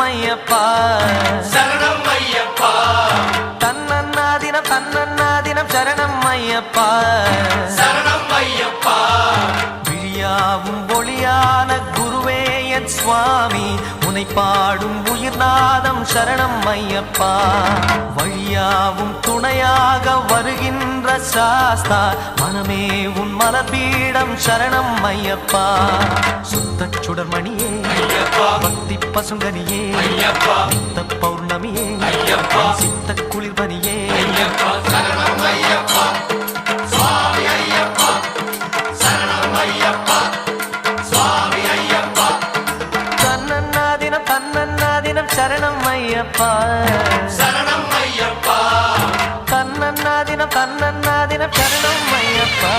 ஐயப்பா சரணம் ஐயப்பா தன்னன்னாதினம் தன்னன்னாதினம் சரணம் ஐயப்பா சரணம் ஐயப்பா விழியாவும் ஒளியான குருவே என் சுவாமி உனை பாடும் உயிர்நாதம் சரணம் ஐயப்பா வழியாவும் துணையாக வருகின்ற சாஸ்தா மனமே உன் மலர்பீடம் சரணம் ஐயப்பா சுத்த சுடர்மணியே பக்தி பசுங்கனியே நித்த பௌர்ணமியே சித்த குளிர்பனியே சரணம் ஐயப்பா சுவாமி ஐயப்பா சரணம் ஐயப்பா சுவாமி ஐயப்பா தன்னன்னாதினம் தன்னன்னாதினம் சரணம் ஐயப்பா சரணம் ஐயப்பா தன்னன்னாதினம் தன்னன்னாதினம் சரணம் ஐயப்பா